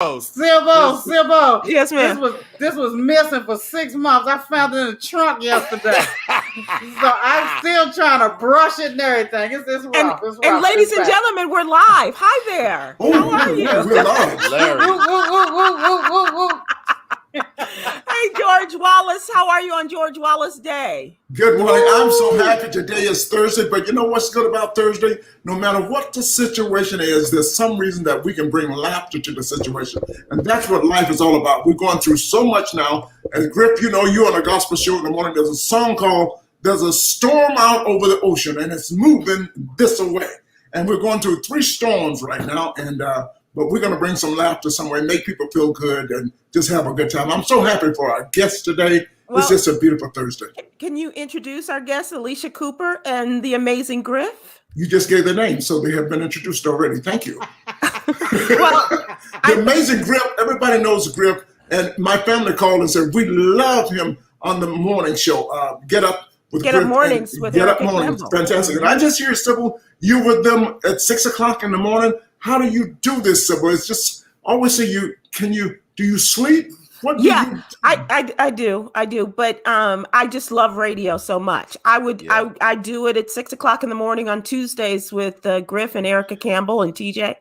Sybil. Yes, ma'am. This was missing for 6 months. I found it in the trunk yesterday. So I'm still trying to brush it and everything. It's rough. It's rough. And ladies and gentlemen, we're live. Hi there. How are you? We're live. Hey, George Wallace. How are you on George Wallace Day? Good morning. I'm so happy today is Thursday, but you know what's good about Thursday? No matter what the situation is, there's some reason that we can bring laughter to the situation. And that's what life is all about. We're going through so much now. And Griff, you know, you're on a gospel show in the morning. There's a song called There's a Storm Out Over the Ocean, and it's moving this away. And we're going through 3 storms right now. And but we're going to bring some laughter somewhere, make people feel good, and just have a good time. I'm so happy for our guests today. Well, it's just a beautiful Thursday. Can you introduce our guest, Alycia Cooper, and the amazing Griff? You just gave their name, so they have been introduced already. Thank you. The amazing Griff, everybody knows Griff, and my family called and said, we love him on the morning show. Get Up with Get Griff. Up Mornings with Get Up Erica Mornings. Campbell. Fantastic. And I just hear, Sybil, you with them at 6 o'clock in the morning. How do you do this, Sybil? It's just always say do you sleep? What do you do? I do. But I just love radio so much. I do it at 6 o'clock in the morning on Tuesdays with Griff and Erica Campbell and TJ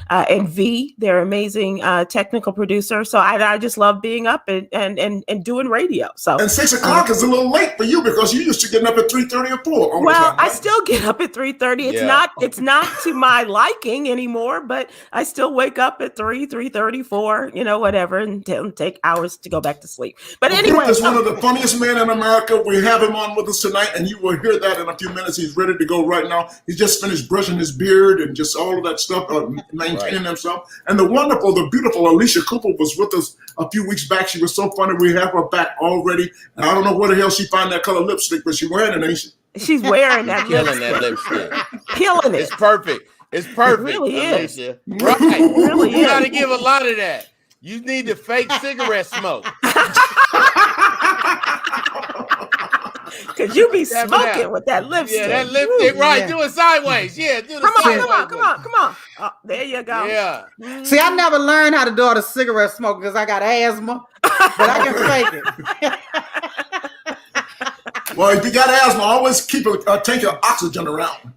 and V. They're amazing technical producer. So I just love being up and doing radio. So and 6 o'clock is a little late for you because you used to get up at 3:30 or 4. Well, I still get up at 3:30. It's not to my liking anymore, but I still wake up at 3:30, 4, whatever, and take hours to go back to sleep. But anyway, Griff is one of the funniest men in America. We have him on with us tonight, and you will hear that in a few minutes. He's ready to go right now. He's just finished brushing his beard and just all of that stuff, maintaining himself. And the beautiful Alycia Cooper was with us a few weeks back. She was so funny. We have her back already. And I don't know where the hell she found that color lipstick, but she's wearing it, ain't she? She's wearing that killing that lipstick. Killing it. It's perfect. It's perfect. It really is. Right. It really You is. got to give a lot of that. You need to fake cigarette smoke. Because you be smoking with that lipstick. Yeah, that lipstick, right. Yeah. Do it sideways. Yeah, do the sideways. Come on. Oh, there you go. Yeah. See, I never learned how to do all the cigarette smoke because I got asthma, but I can fake it. Well, if you got asthma, always keep a tank of oxygen around.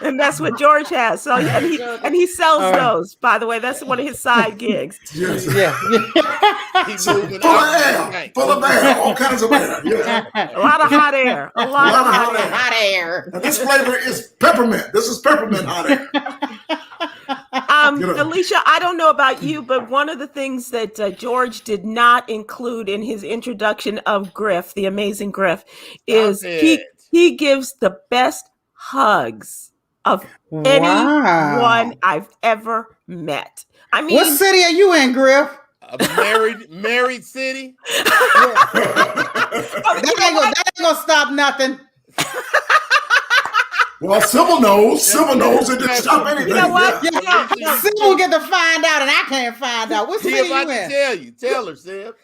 And that's what George has. So and he sells those. By the way, that's one of his side gigs. Yes. Yeah. He's moving full of air, all kinds of air. Yeah. A lot of hot air. A lot of Hot air. And this flavor is peppermint. This is peppermint hot air. Alycia, I don't know about you, but one of the things that George did not include in his introduction of Griff, the amazing Griff, is he gives the best hugs of anyone I've ever met. I mean, what city are you in, Griff? A married city. That ain't gonna stop nothing. Well, Sybil knows. It didn't stop anything. You know what? Yeah. Sybil get to find out, and I can't find out. What city you in? Tell you. Tell her, Sib.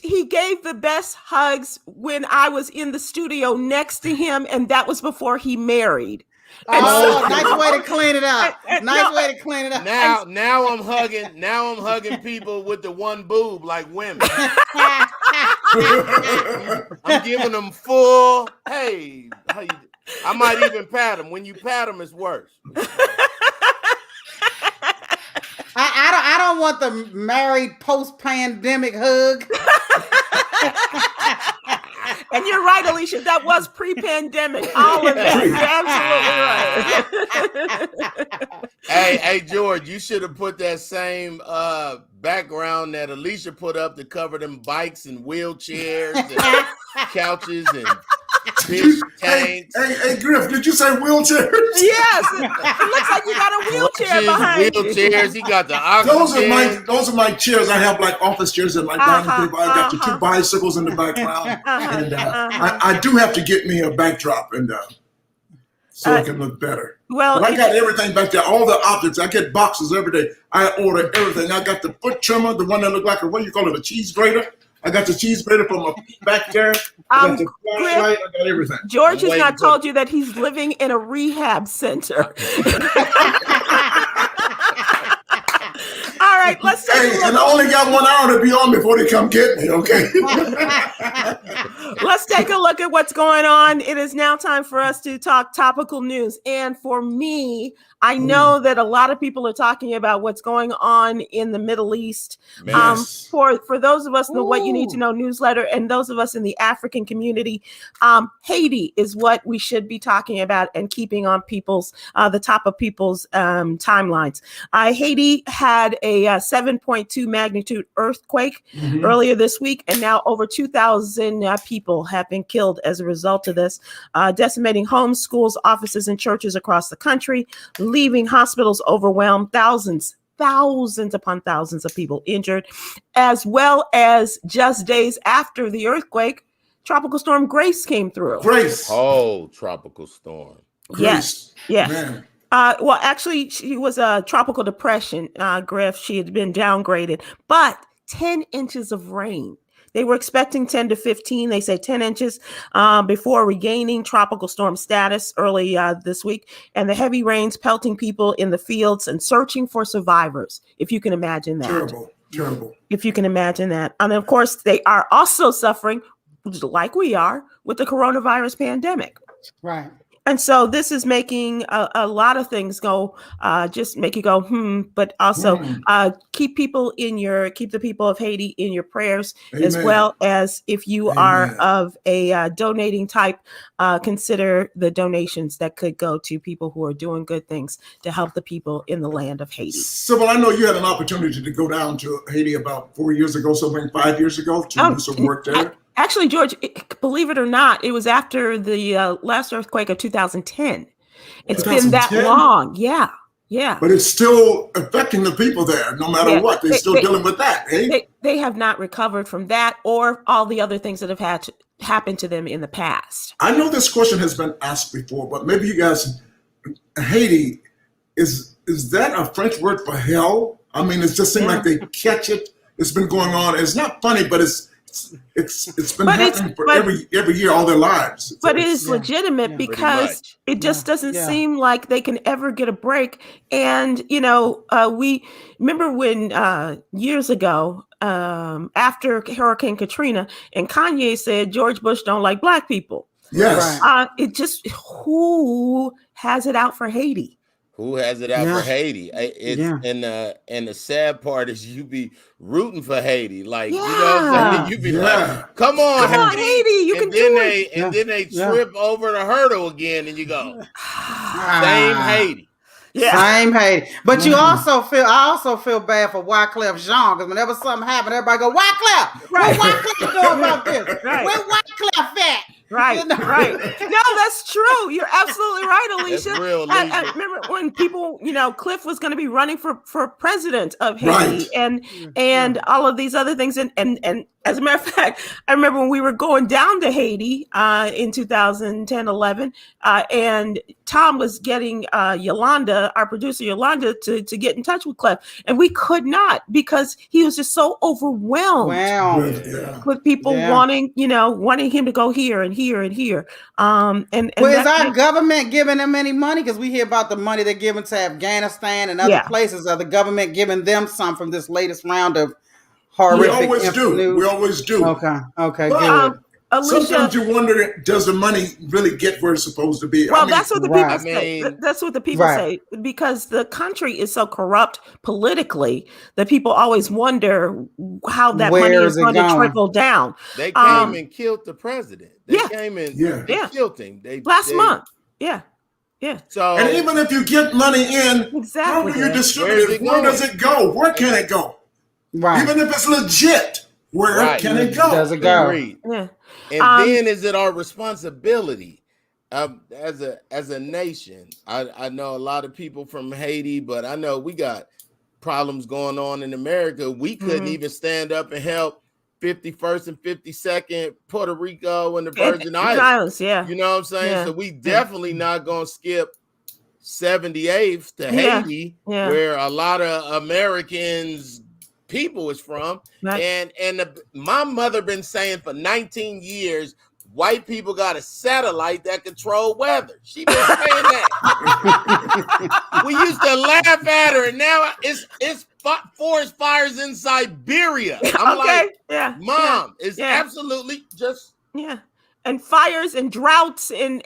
He gave the best hugs when I was in the studio next to him, and that was before he married. Nice way to clean it up. Way to clean it up. Now I'm hugging people with the one boob like women. I'm giving them full. Hey, how you? I might even pat them. When you pat them, it's worse. I don't want the married post-pandemic hug. And you're right, Alycia. That was pre-pandemic. All of that. You're absolutely right. Hey, George, you should have put that same background that Alycia put up to cover them bikes and wheelchairs and couches and fish tanks. Hey, Griff, did you say wheelchairs? Yes. It looks like you got a wheelchair behind you. Wheelchairs. He got the oxygen. Those are my chairs. I have like office chairs and like dining table. I got the 2 bicycles in the background. And I do have to get me a backdrop and so it can look better. Well, but I got everything back there, all the objects. I get boxes every day. I order everything. I got the foot trimmer, the one that look like a cheese grater. I got the cheese grater from my back there. I got the flashlight. I got everything. George has not told you that he's living in a rehab center. right, let's take a look. And I only got 1 hour to be on before they come get me, okay? Let's take a look at what's going on. It is now time for us to talk topical news. And for me, I know that a lot of people are talking about what's going on in the Middle East. Yes. For those of us in the What You Need to Know newsletter and those of us in the African community, Haiti is what we should be talking about and keeping on the top of people's timelines. Haiti had a 7.2 magnitude earthquake earlier this week, and now over 2,000 people have been killed as a result of this, decimating homes, schools, offices, and churches across the country, leaving hospitals overwhelmed, thousands upon thousands of people injured, as well as just days after the earthquake, Tropical Storm Grace came through. Grace. Oh, tropical storm. Yes. Man. Well, actually, she was a tropical depression, Griff. She had been downgraded, but 10 inches of rain. They were expecting 10 to 15. They say 10 inches before regaining tropical storm status early this week. And the heavy rains pelting people in the fields and searching for survivors, if you can imagine that. Terrible. If you can imagine that. And of course, they are also suffering, like we are, with the coronavirus pandemic. Right. And so this is making a lot of things go, just make you go, but also keep the people of Haiti in your prayers. Amen. As well as if you are of a donating type, consider the donations that could go to people who are doing good things to help the people in the land of Haiti. Sybil, I know you had an opportunity to go down to Haiti about 4 years ago, something 5 years ago, to do some work there. Actually, George, believe it or not, it was after the last earthquake of 2010. It's 2010? Been that long. Yeah. But it's still affecting the people there, no matter what. They're still dealing with that, eh? They have not recovered from that or all the other things that have had to happen to them in the past. I know this question has been asked before, but maybe you guys, Haiti, is that a French word for hell? I mean, it just seems like they catch it. It's been going on. It's not funny, but it's been happening for every year all their lives. But it is legitimate because it just doesn't seem like they can ever get a break. And, we remember when years ago, after Hurricane Katrina, and Kanye said George Bush don't like Black people. Yes. It just, who has it out for Haiti? Who has it out for Haiti? And the sad part is you be rooting for Haiti, like you know what I'm saying? You be like, come on, Haiti, you can do it. And then they trip over the hurdle again, and you go, same Haiti. Same Haiti. But I also feel bad for Wyclef Jean, because whenever something happens, everybody go, Wyclef! Right. What Wyclef doing about this? Right. Where Wyclef at? Right, right. No, that's true. You're absolutely right, Alicia. That's real, I remember when people, Cliff was going to be running for president of Haiti, and all of these other things. And as a matter of fact, I remember when we were going down to Haiti in 2010, 11, and Tom was getting Yolanda, our producer Yolanda, to get in touch with Cliff, and we could not because he was just so overwhelmed with people wanting him to go here and here and here. Is our government giving them any money? Because we hear about the money they're giving to Afghanistan and other places. Are the government giving them some from this latest round of horrific? We always do. Okay, good. Alicia, sometimes you wonder, does the money really get where it's supposed to be? Well, that's what the people say. That's what the people say, because the country is so corrupt politically that people always wonder how that money is going to trickle down. They came and killed the president. They came and they killed him. Last month. Yeah. So, and even if you get money in, how do you distribute it? Where does it go? Where can it go? Right. Even if it's legit, where can it go? Does it go? Yeah. And then is it our responsibility as a nation? I know a lot of people from Haiti, but I know we got problems going on in America. We couldn't even stand up and help 51st and 52nd, Puerto Rico, and the Virgin Islands. Yeah. You know what I'm saying? Yeah. So we definitely not going to skip 78th to Haiti, where a lot of Americans people is from. Right. And my mother been saying for 19 years, white people got a satellite that control weather. She been saying that. We used to laugh at her, and now it's forest fires in Siberia. I'm like, Mom, it's absolutely just and fires and droughts in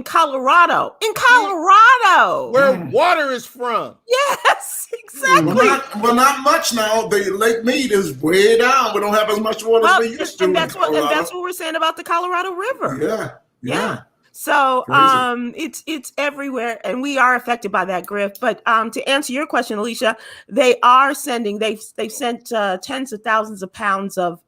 Colorado. In Colorado, where water is from. Yes, exactly. Well, not much now. The Lake Mead is way down. We don't have as much water as we used to. And that's what we're saying about the Colorado River. Yeah. So it's everywhere, and we are affected by that, Griff. But to answer your question, Alycia, they've sent tens of thousands of pounds of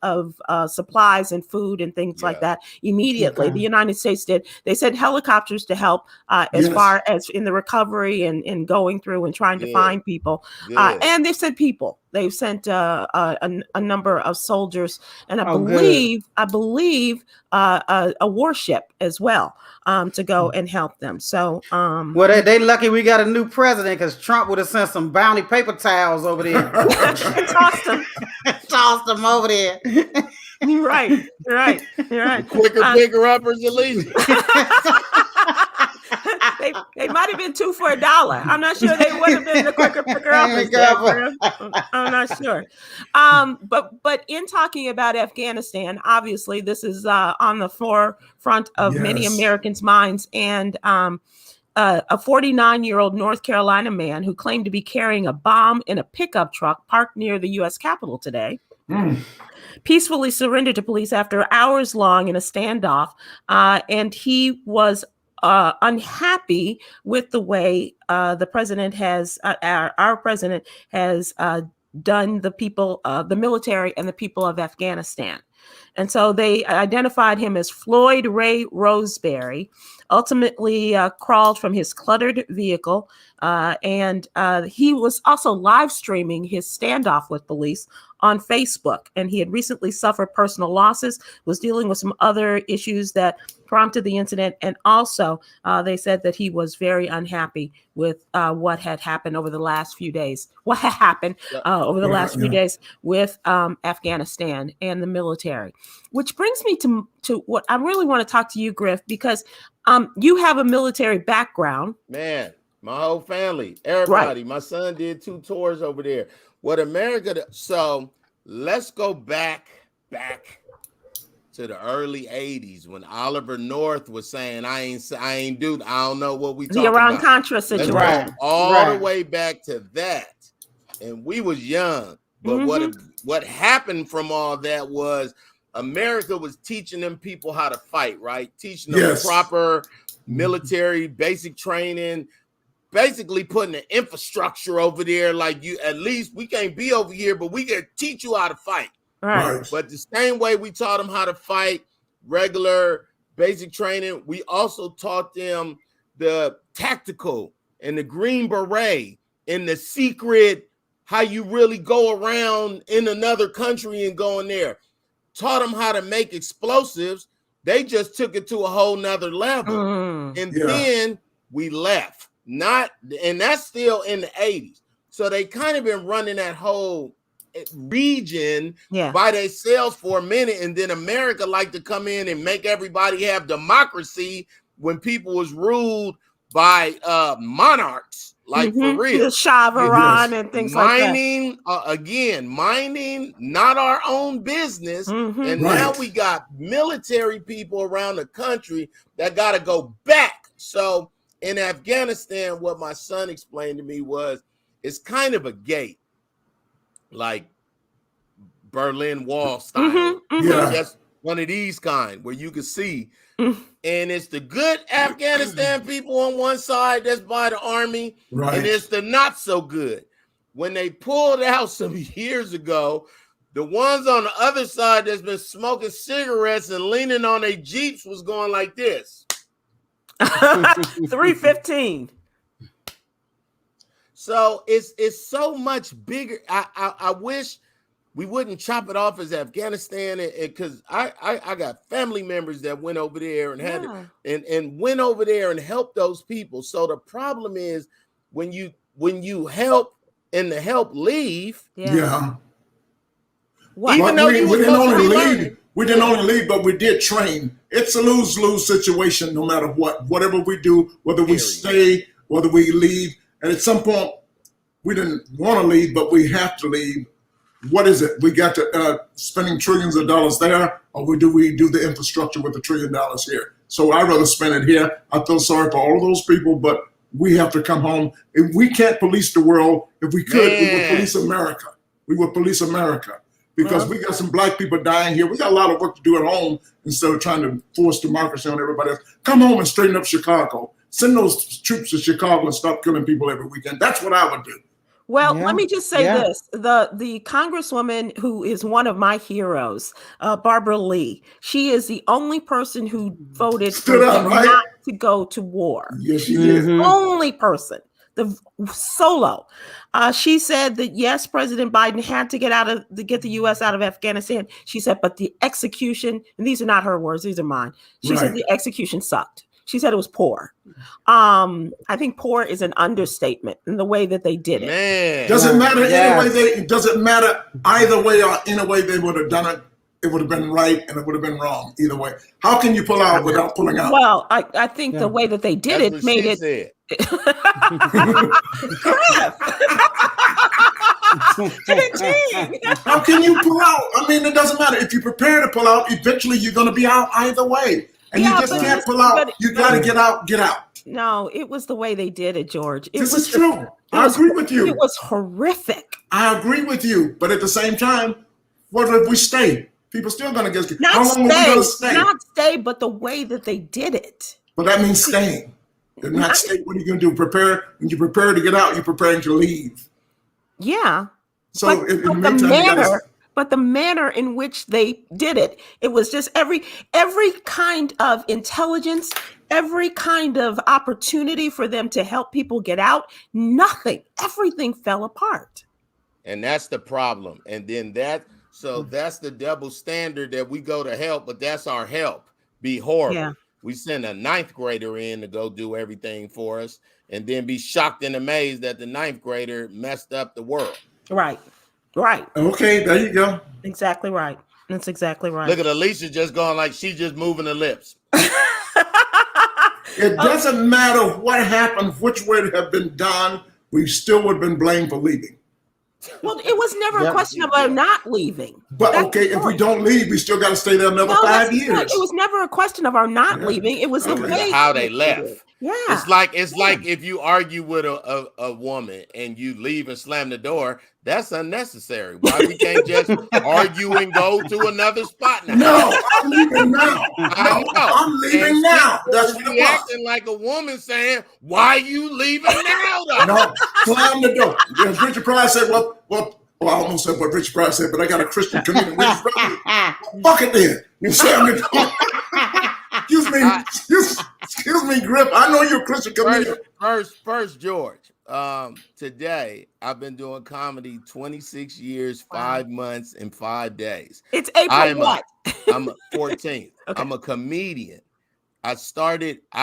supplies and food and things like that immediately. The United States did. They sent helicopters to help as far as in the recovery and going through and trying to find people. And they sent people. They've sent a number of soldiers, and I believe a warship as well to go and help them. So, well, they lucky we got a new president, because Trump would have sent some bounty paper towels over there and tossed them over there. You're right. Quicker picker uppers, at least. They might have been $2 for $1. I'm not sure they would have been the quicker picker uppers. I'm not sure. But in talking about Afghanistan, obviously this is on the forefront of many Americans' minds, and a 49-year-old North Carolina man who claimed to be carrying a bomb in a pickup truck parked near the U.S. Capitol today peacefully surrendered to police after hours long in a standoff, and he was unhappy with the way the president has, our president has done the people, the military and the people of Afghanistan. And so they identified him as Floyd Ray Roseberry, ultimately crawled from his cluttered vehicle. And he was also live streaming his standoff with police on Facebook. And he had recently suffered personal losses, was dealing with some other issues that prompted the incident. And also they said that he was very unhappy with what had happened over the last few days. What had happened over the last few days with Afghanistan and the military. Which brings me to what I really want to talk to you, Griff, because you have a military background. Man, my whole family, everybody. Right. My son did 2 tours over there. What America, so let's go back to the early 80s when Oliver North was saying, I don't know what we talking about. The Iran-Contra situation. Let's go all the way back to that. And we was young. But what happened from all that was America was teaching them people how to fight, right? Teaching them proper military basic training, basically putting the infrastructure over there. Like, you, at least we can't be over here, but we can teach you how to fight. Right. But the same way we taught them how to fight, regular basic training, we also taught them the tactical and the Green Beret and the secret, how you really go around in another country and go in there. Taught them how to make explosives. They just took it to a whole nother level. And then we left. And that's still in the 80s. So they kind of been running that whole region by themselves for a minute. And then America liked to come in and make everybody have democracy when people was ruled by monarchs. Like for real, Shah of Iran and things like that. Mining, not our own business. And now we got military people around the country that got to go back. So in Afghanistan, what my son explained to me was, it's kind of a gate, like Berlin Wall style. Just one of these kind where you can see. And it's the good Afghanistan people on one side that's by the army, and it's the not so good. When they pulled out some years ago, the ones on the other side that's been smoking cigarettes and leaning on their Jeeps was going like this. 315. So it's so much bigger. I wish we wouldn't chop it off as Afghanistan, because I got family members that went over there and had and went over there and helped those people. So the problem is when you help and the help leave. Even though we didn't only leave, but we did train. It's a lose-lose situation no matter what. Whatever we do, whether we stay, whether we leave, and at some point, we didn't want to leave, but we have to leave. What is it? We got to spending trillions of dollars there, or do we do the infrastructure with $1 trillion here? So I'd rather spend it here. I feel sorry for all of those people, but we have to come home. If we can't police the world, if we could, we would police America. We would police America because we got some black people dying here. We got a lot of work to do at home instead of trying to force democracy on everybody else. Come home and straighten up Chicago. Send those troops to Chicago and stop killing people every weekend. That's what I would do. Well, let me just say this. The Congresswoman who is one of my heroes, Barbara Lee, she is the only person who voted not to go to war. Yes, she did. Only person. The solo. She said that yes, President Biden had to get the U.S. out of Afghanistan. She said, but the execution, and these are not her words, these are mine. She said the execution sucked. She said it was poor. I think poor is an understatement in the way that they did it. Man. Doesn't matter doesn't matter either way or in a way they would have done it. It would have been right and it would have been wrong either way. How can you pull out without pulling out? Well, I think the way that they did it made it. How can you pull out? I mean, it doesn't matter. If you prepare to pull out, eventually you're going to be out either way. And you just can't pull out. You got to get out. No, it was the way they did it, George. This is true. I agree with you. It was horrific. I agree with you. But at the same time, what if we stay? People still going to get you. How long are we going to stay? Not stay, but the way that they did it. But that means staying. If not stay, what are you going to do? Prepare. When you prepare to get out, you're preparing to leave. Yeah. So but the manner in which they did it, it was just every kind of intelligence, every kind of opportunity for them to help people get out, everything fell apart. And that's the problem. And then that's the double standard that we go to help, but that's our help. Be horrible. Yeah. We send a 9th grader in to go do everything for us and then be shocked and amazed that the 9th grader messed up the world. Right. Okay, there you go. Exactly right. That's exactly right. Look at Alycia just going like she's just moving her lips. It doesn't matter what happened, which way it had been done, we still would have been blamed for leaving. Well, it was never a question of our not leaving. But if we don't leave, we still got to stay there another 5 years. It was never a question of our not leaving. It was the way how they left. Yeah. It's like if you argue with a woman and you leave and slam the door, that's unnecessary. Why we can't just argue and go to another spot now? No, I'm leaving now. I'm leaving now. That's what you're acting like a woman saying, "Why you leaving now?" Though? No, slam the door. As Richard Pryor said, well, I almost said what Richard Pryor said, but I got a Christian community. Fuck it then. You slam the door. Excuse me, Griff. I know you're a Christian community. First, George. Today I've been doing comedy 26 years, 5 months, and 5 days. It's April what? I'm 14th. Okay. I'm a comedian. I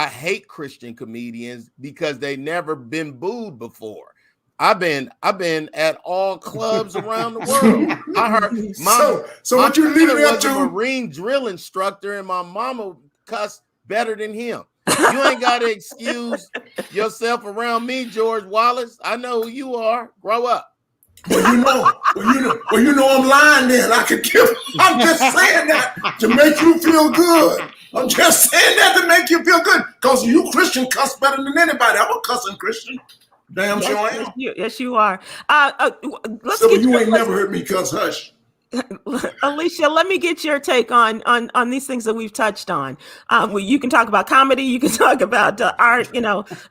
hate Christian comedians because they never been booed before. I've been at all clubs around the world. I heard so what you leading up to? A Marine drill instructor, and my mama cussed better than him. You ain't got to excuse yourself around me, George Wallace. I know who you are. Grow up. Well, you know I'm lying then. I'm just saying that to make you feel good. I'm just saying that to make you feel good. Because you Christian cuss better than anybody. I'm a cussing Christian. Damn sure I am. Yes, you are. You ain't never heard me cuss. Hush. Alycia, let me get your take on these things that we've touched on. You can talk about comedy, you can talk about our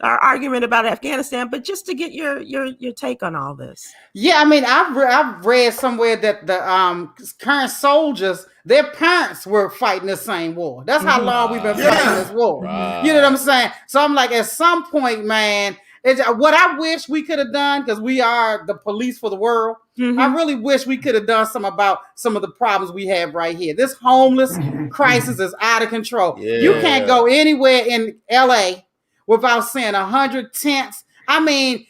argument about Afghanistan, but just to get your take on all this. Yeah, I mean, I've read somewhere that the current soldiers, their parents were fighting the same war. That's how long we've been fighting this war. Right. You know what I'm saying? So I'm like, at some point, man. What I wish we could have done, because we are the police for the world, I really wish we could have done something about some of the problems we have right here. This homeless crisis is out of control. Yeah. You can't go anywhere in LA without seeing 100 tents. I mean,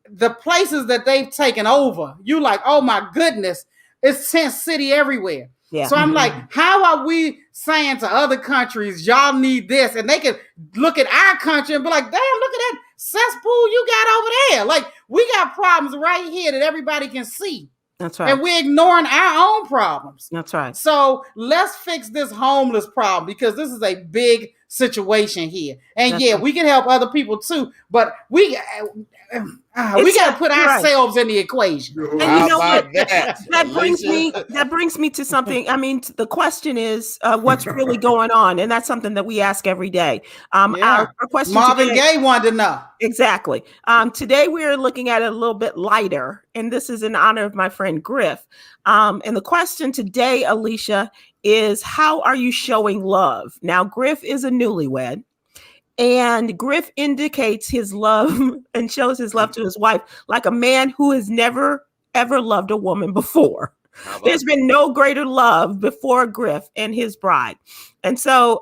the places that they've taken over, you like, oh my goodness, it's tent city everywhere. Yeah. So I'm like, how are we saying to other countries, y'all need this? And they can look at our country and be like, damn, look at that cesspool you got over there? Like, we got problems right here that everybody can see. That's right. And we're ignoring our own problems. That's right. So let's fix this homeless problem, because this is a big situation here. And we can help other people too, but we got to put ourselves in the equation. And you know what? That brings me to something. I mean, the question is, what's really going on? And that's something that we ask every day. Our question Marvin today, Gaye wanted to know. Exactly. Today we're looking at it a little bit lighter, and this is in honor of my friend Griff. And the question today, Alycia, is how are you showing love? Now, Griff is a newlywed, and Griff indicates his love and shows his love to his wife like a man who has never, ever loved a woman before. There's been no greater love before Griff and his bride. And so,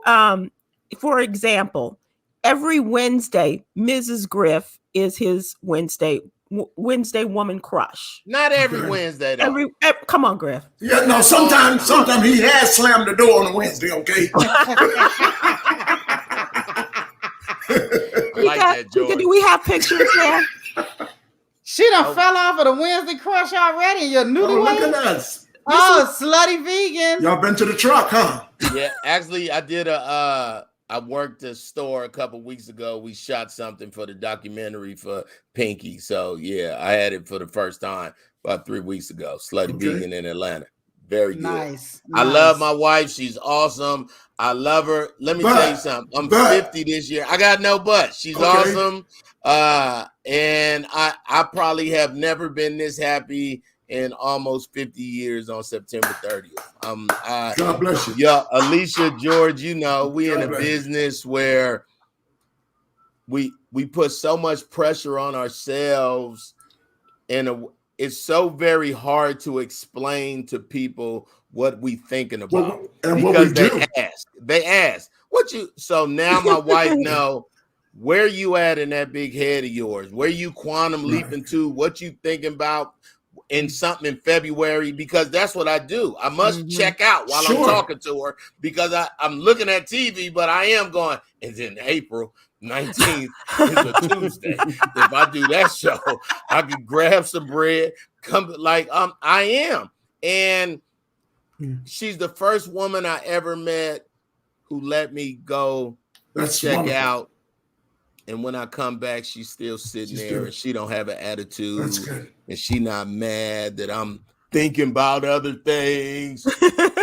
for example, every Wednesday, Mrs. Griff is his Wednesday woman crush. Not every Wednesday, though. Come on, Griff. Yeah, no, sometimes he has slammed the door on a Wednesday, okay? Do we have pictures there? She done fell off of the Wednesday crush already, and you're newlywed? Oh, look at us. Slutty vegan. Y'all been to the truck, huh? Yeah, actually, I did I worked a store a couple weeks ago. We shot something for the documentary for Pinky. So, yeah, I had it for the first time about 3 weeks ago. Slutty Vegan in Atlanta. Very good. Nice. I love my wife. She's awesome. I love her. Let me tell you something. I'm 50 this year. I got no but. She's awesome. And I probably have never been this happy in almost 50 years on September 30th. God bless you. Yeah, Alycia, George, you know, we in a business where we put so much pressure on ourselves, and it's so very hard to explain to people what we thinking about. Because they ask, what you, so now my wife know where you at in that big head of yours, where you quantum leaping to, what you thinking about in something in February, because that's what I do. I must check out while I'm talking to her, because I'm looking at TV, but I am going, it's in April 19th, it's a Tuesday. If I do that show, I could grab some bread, come like I am. And she's the first woman I ever met who let me go check out. And when I come back, she's still sitting there, and she don't have an attitude, and she not mad that I'm thinking about other things.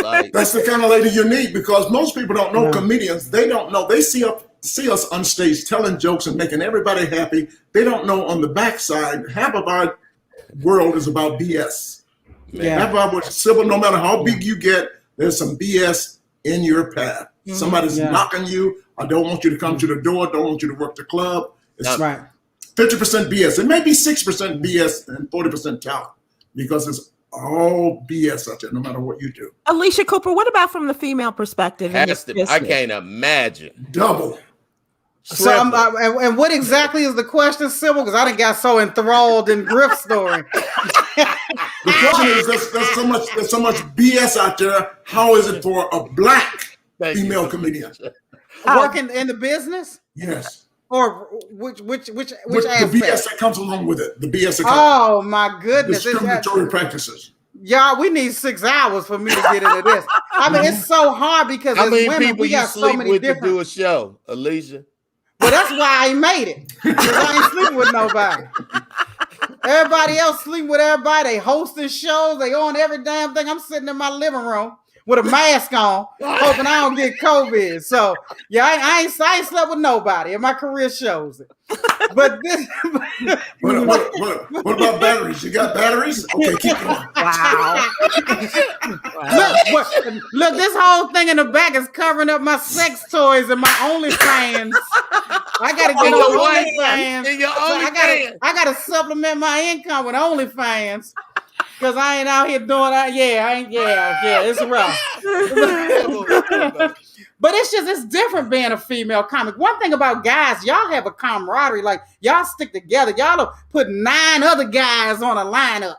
Like, that's the kind of lady you need, because most people don't know comedians. They don't know. They see us on stage telling jokes and making everybody happy. They don't know on the backside, half of our world is about BS. Half of our Sybil, no matter how big you get, there's some BS in your path. Somebody's knocking you. I don't want you to come to the door. Don't want you to work the club. It's 50% BS. It may be 6% BS and 40% talent, because it's all BS out there, no matter what you do. Alycia Cooper, what about from the female perspective? I can't imagine. Double. So, and what exactly is the question, Sybil? Because I done got so enthralled in Griff's story. The question is, there's so much BS out there. How is it for a black female comedian? Working in the business? Yes. Or which aspect? The BS that comes along with it. The BS that comes. Oh my goodness! Discriminatory practices. Y'all, we need 6 hours for me to get into this. I mean, it's so hard because as women, we got so many different. To do a show, Alycia? Well, that's why I made it. I ain't sleeping with nobody. Everybody else sleep with everybody. They hosting shows. They on every damn thing. I'm sitting in my living room with a mask on, hoping I don't get COVID. So, yeah, I ain't slept with nobody, and my career shows it. But this... what about batteries? You got batteries? Okay, keep going. Wow. Look, this whole thing in the back is covering up my sex toys and my OnlyFans. I got to get OnlyFans. I got to supplement my income with OnlyFans. Because I ain't out here doing that. It's rough. But it's different being a female comic. One thing about guys, y'all have a camaraderie. Like, y'all stick together. Y'all don't put 9 other guys on a lineup.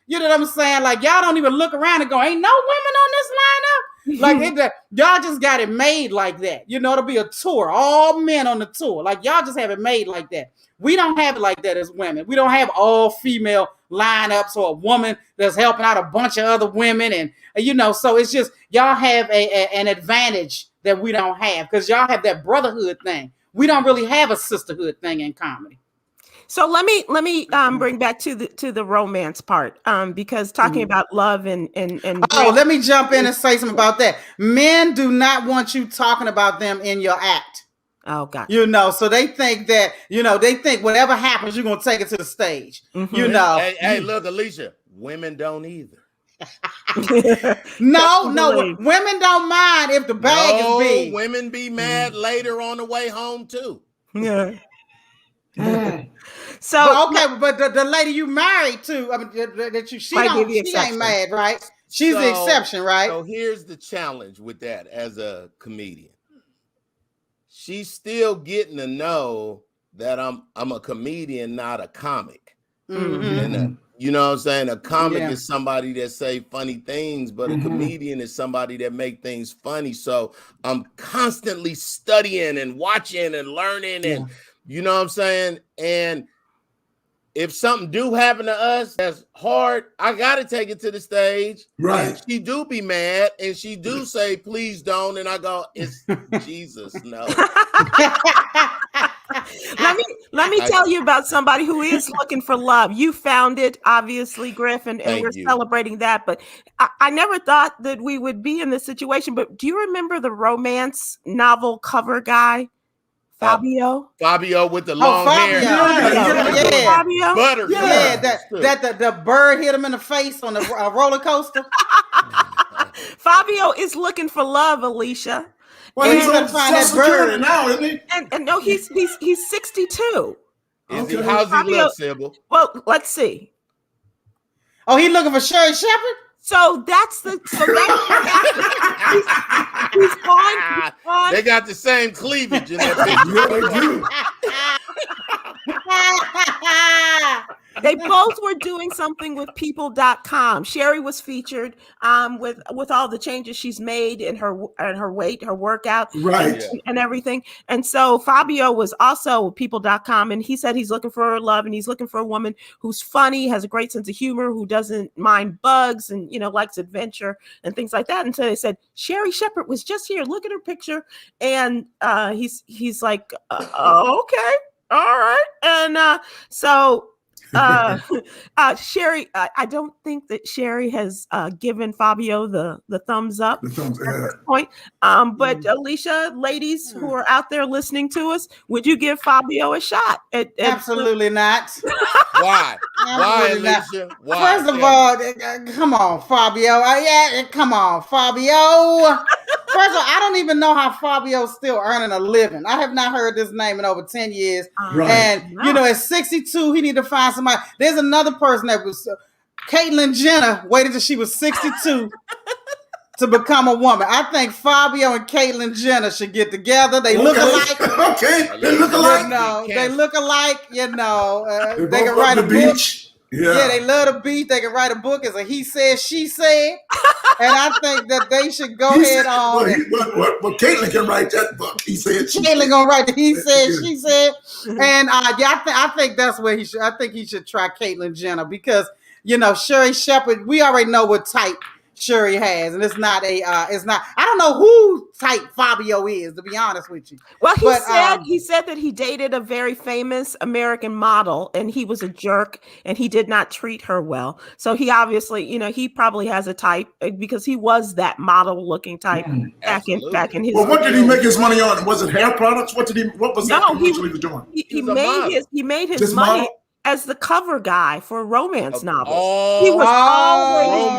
You know what I'm saying? Like, y'all don't even look around and go, ain't no women on this lineup. Like y'all just got it made like that. You know, it'll be a tour, all men on the tour. Like y'all just have it made like that. We don't have it like that as women. We don't have all female lineups or a woman that's helping out a bunch of other women. And, you know, so it's just y'all have an advantage that we don't have because y'all have that brotherhood thing. We don't really have a sisterhood thing in comedy. So let me bring back to the romance part because talking about love and let me jump in and say something about that. Men do not want you talking about them in your act. Oh, God. You know, so they think that, you know, whatever happens, you're going to take it to the stage. Mm-hmm. You know. Hey, look, Alycia, women don't either. No, women don't mind if the bag is big. Women be mad later on the way home, too. Yeah. So, but the lady you married to, she ain't mad, right? She's the exception, right? So here's the challenge with that as a comedian. She's still getting to know that I'm a comedian, not a comic. Mm-hmm. And you know what I'm saying? A comic is somebody that say funny things, but a comedian is somebody that make things funny. So I'm constantly studying and watching and learning and you know what I'm saying? And if something do happen to us that's hard, I got to take it to the stage. Right. And she do be mad and she do say, please don't. And I go, it's Jesus, no. Let me tell you about somebody who is looking for love. You found it, obviously, Griff, and we're celebrating that. But I never thought that we would be in this situation. But do you remember the romance novel cover guy? Fabio with the long hair. Yeah. Butter. Yeah, that the bird hit him in the face on the roller coaster. Fabio is looking for love, Alycia. Well, he's on Social Security now, isn't he? And no, he's 62. Okay. How's he look, Sybil? Well, let's see. Oh, he looking for Sherry Shepherd? So that's he's gone. They got the same cleavage in that picture. Yeah, they do. They both were doing something with people.com. Sherry was featured with all the changes she's made in her weight, her workout, right, and everything. And so Fabio was also with people.com, and he said he's looking for love and he's looking for a woman who's funny, has a great sense of humor, who doesn't mind bugs and, you know, likes adventure and things like that. And so they said, Sherry Shepherd was just here. Look at her picture. And he's like, okay, all right. And so Sherry, I don't think that Sherry has given Fabio the thumbs up at this point. But Alycia, ladies who are out there listening to us, would you give Fabio a shot? Absolutely not. Why? Why, Alycia? Why? First of all, come on, Fabio. Come on, Fabio. First of all, I don't even know how Fabio's still earning a living. I have not heard this name in over 10 years. Right. And, you know, at 62, he need to find somebody. There's another person that was, Caitlyn Jenner waited till she was 62 to become a woman. I think Fabio and Caitlyn Jenner should get together. They look alike. Okay, they look alike. You know, they look alike, you know. They can write a book. Yeah, they love the beach. They can write a book as a he said, she said. And I think that they should go ahead on. Well, Caitlyn can write that book. He said, she Caitlyn gonna write the he said, she said. And I think that's where he should. I think he should try Caitlyn Jenner because, you know, Sherry Shepherd, we already know what type Sherry has, and it's not. I don't know who type Fabio is, to be honest with you. Well, he said that he dated a very famous American model, and he was a jerk, and he did not treat her well. So he obviously, you know, he probably has a type because he was that model-looking type back in his. Well, what did he make his money on? Was it hair products? What was that commercial he was doing? He made his money model? As the cover guy for romance novels. Oh, he was always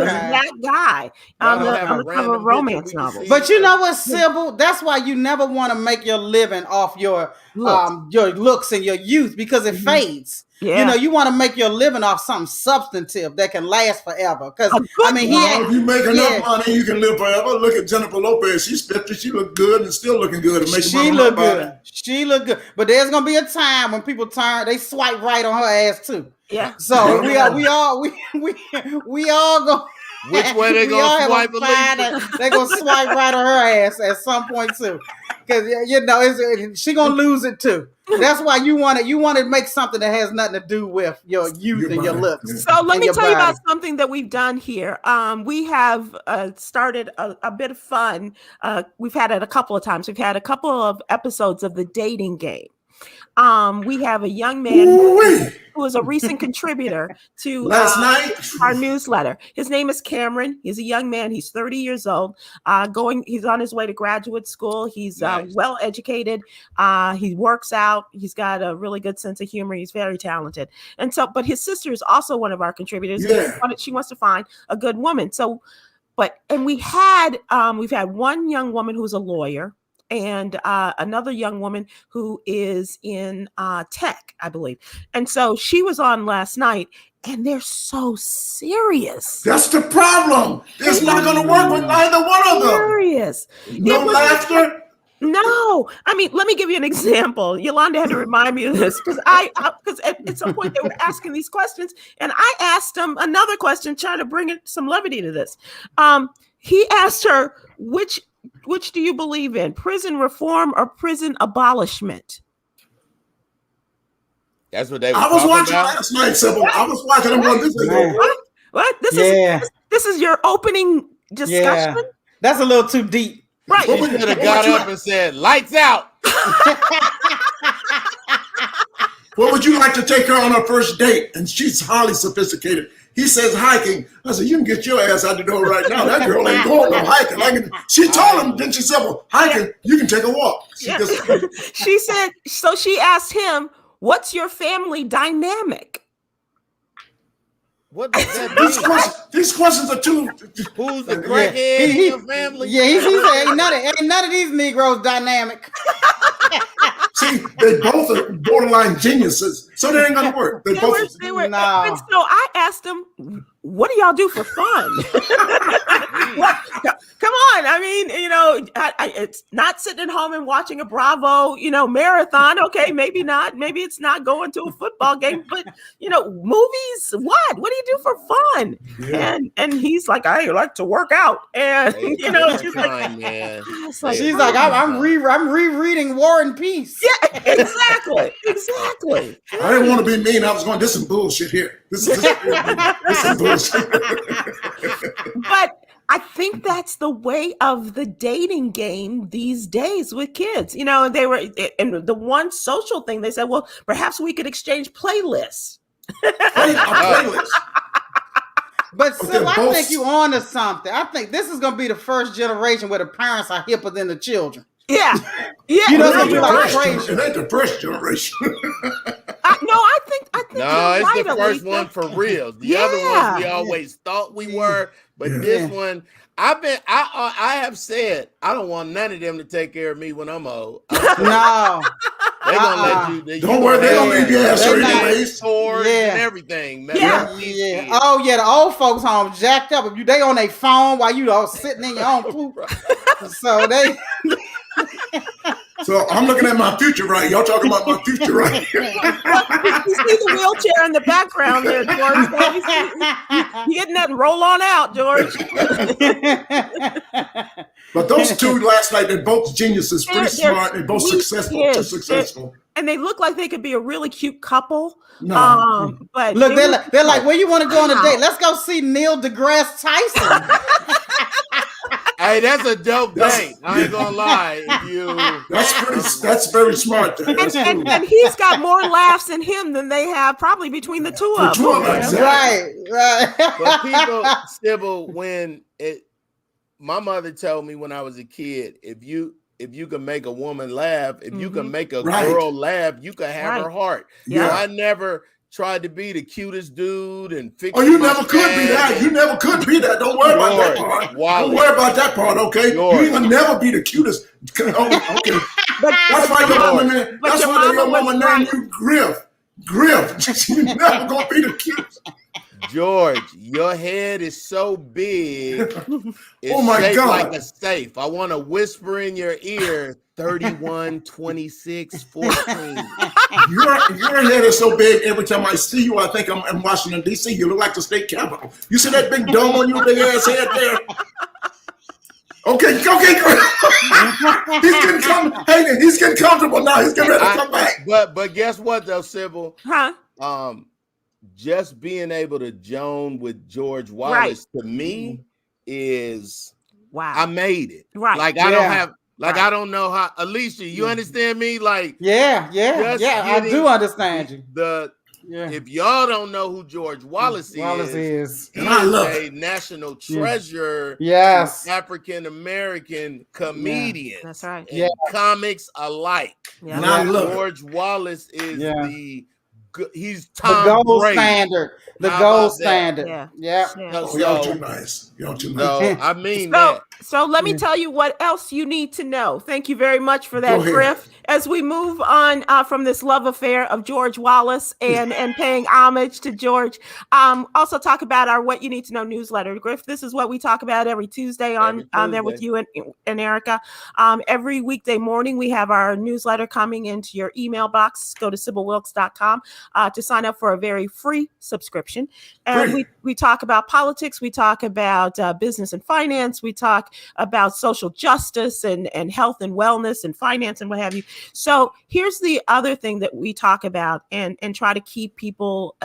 that guy on the cover of romance novels. But you know what, Sybil? That's why you never want to make your living off your looks and your youth because it fades. Yeah. You know, you want to make your living off something substantive that can last forever. Because I mean, if you make enough money, you can live forever. Look at Jennifer Lopez; she's 50, she look good and still looking good. She look good. She look good. But there's gonna be a time when people they swipe right on her ass too. Yeah. So we all go. Which way they gonna swipe Alycia? They gonna swipe right on her ass at some point too, because she gonna lose it too. That's why you want to make something that has nothing to do with your youth and your looks. So let me tell you about something that we've done here. We have started a bit of fun. We've had it a couple of times. We've had a couple of episodes of the dating game. We have a young man who is a recent contributor to last night our newsletter. His name is Cameron. He's a young man. He's 30 years old. He's on his way to graduate school. He's well educated. He works out. He's got a really good sense of humor. He's very talented. And so, but his sister is also one of our contributors. Yeah. She wants to find a good woman. We've had one young woman who's a lawyer, and another young woman who is in tech, I believe. And so she was on last night, and they're so serious. That's the problem. It's not going to work with either one of them. Serious. No laughter. No, I mean, let me give you an example. Yolanda had to remind me of this because at some point they were asking these questions, and I asked them another question, trying to bring some levity to this. He asked her, which do you believe in, prison reform or prison abolishment? That's what they were I was watching about last night, Sybil. I was watching them on this thing. What? This is your opening discussion? Yeah. That's a little too deep. Right. You should have got up and said, "Lights out." What would you like to take her on her first date? And she's highly sophisticated. He says hiking. I said, you can get your ass out the door right now. That girl ain't going no hiking. She told him, didn't she say, well, hiking, you can take a walk. She said, so she asked him, what's your family dynamic? What does that mean? These questions are too. Who's the crackhead in your family? Yeah, he said, ain't none of these Negroes dynamic. See, they both are borderline geniuses, so they ain't gonna work. They were. No. And so I asked them, what do y'all do for fun? Come on. I mean, it's not sitting at home and watching a Bravo, marathon. Okay, maybe not. Maybe it's not going to a football game, but movies, what? What do you do for fun? Yeah. And he's like, I like to work out. And she's like, I'm rereading War and Peace. Yeah, exactly. I didn't want to be mean. I was going, this is bullshit here. This is bullshit. But I think that's the way of the dating game these days with kids. They were, and the one social thing, they said, well, perhaps we could exchange playlists. Playlist. But still, I think you're on to something. I think this is going to be the first generation where the parents are hipper than the children. Yeah. It's going to be like crazy. It ain't the first generation. I think it's the first one for real. The other ones we always thought we were, but this one, I have said I don't want none of them to take care of me when I'm old. No. They're gonna let you. Don't worry, they gonna leave your ass and everything. Yeah. Oh yeah, the old folks home jacked up. If they on their phone while you all sitting in your own poop. So they. So I'm looking at my future right. Y'all talking about my future right. You see the wheelchair in the background there, George. You getting that roll on out, George. But those two last night, they're both geniuses, pretty smart, and both successful. And they look like they could be a really cute couple. No. But look, they're like, where you want to go on a date? Let's go see Neil deGrasse Tyson. Hey, that's a dope date. I ain't gonna lie. That's very smart. And he's got more laughs in him than they have probably between the two of them. Exactly. Right. But people, Sybil, my mother told me when I was a kid, if you can make a woman laugh, if you can make a girl laugh, you can have her heart. Yeah. I never tried to be the cutest dude and fix. Oh, you never could be that. You never could be that. Don't worry about that part. Don't worry about that part, okay? You will never be the cutest. Okay. That's why your woman named you Griff. Griff. You're never gonna be the cutest. George, your head is so big. It's oh my shaped God. like a safe. I want to whisper in your ear 31, 26, 14. Your head is so big. Every time I see you, I think I'm in Washington D.C. You look like the state capitol. You see that big dome on your big ass head there? Okay. He's getting comfortable now. He's getting ready to come back. But guess what though, Sybil? Huh? Just being able to join with George Wallace to me is wow. I made it. Right. Like I don't have. Like I don't know how, Alycia, you understand me? Like I do understand you. If y'all don't know who George Wallace is, he is a national treasure. Yes, African American comedian. That's right. And comics alike. Yeah. George Wallace is he's Tom the gold Brady. Standard. The gold standard. Yeah. Y'all too nice. No, I mean that. So let me tell you what else you need to know. Thank you very much for that, Griff. As we move on from this love affair of George Wallace and paying homage to George, also talk about our What You Need to Know newsletter. Griff, this is what we talk about every Tuesday on there with you and Erica. Every weekday morning, we have our newsletter coming into your email box. Go to SybilWilkes.com to sign up for a very free subscription. And we talk about politics. We talk about business and finance. We talk about social justice and health and wellness and finance and what have you. So here's the other thing that we talk about and try to keep people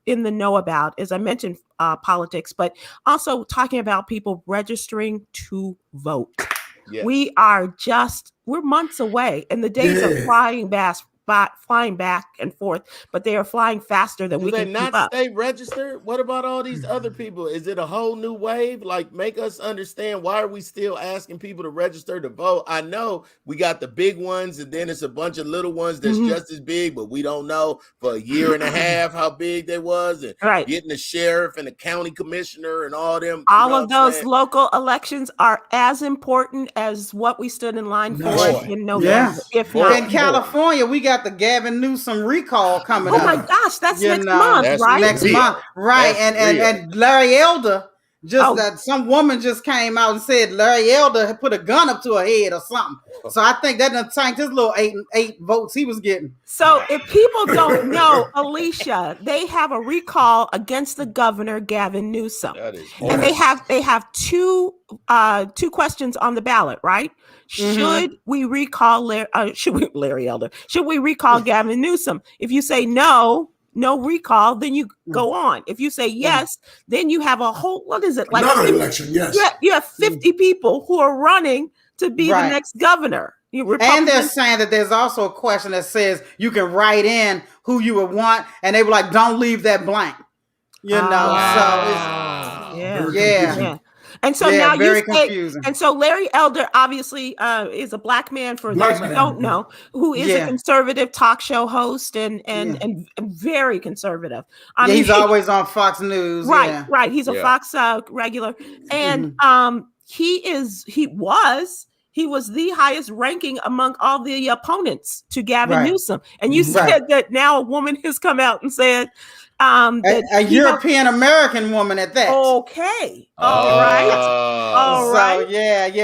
in the know about, as I mentioned, politics, but also talking about people registering to vote. Yeah. We're months away, and the days of flying back and forth, but they are flying faster than we can keep up. Do they not stay registered? What about all these other people? Is it a whole new wave? Like, make us understand, why are we still asking people to register to vote? I know we got the big ones, and then it's a bunch of little ones that's just as big, but we don't know for a year and a half how big they was, and getting the sheriff and the county commissioner and all them. All of those local elections are as important as what we stood in line for in November. If not in California, we got the Gavin Newsom recall coming up. Oh my gosh, that's next month, right? Next month, right? And Larry Elder some woman just came out and said Larry Elder had put a gun up to her head or something. So I think that done tanked his little eight votes he was getting. So if people don't know, Alycia, they have a recall against the governor Gavin Newsom, and they have two questions on the ballot, right? Should we recall Larry Elder? Should we recall Gavin Newsom? If you say no recall, then you go on. If you say yes, then you have a whole, what is it? Like another election, yes. You have 50 people who are running to be the next governor. And they're saying that there's also a question that says you can write in who you would want, and they were like, don't leave that blank. So it's And so now you say, and so Larry Elder obviously is a black man, for those who don't know, who is a conservative talk show host and very conservative. He's always on Fox News. Right. He's a Fox regular. And he was the highest ranking among all the opponents to Gavin Newsom. And you said that now a woman has come out and said, a European American woman at that. Okay. All right. So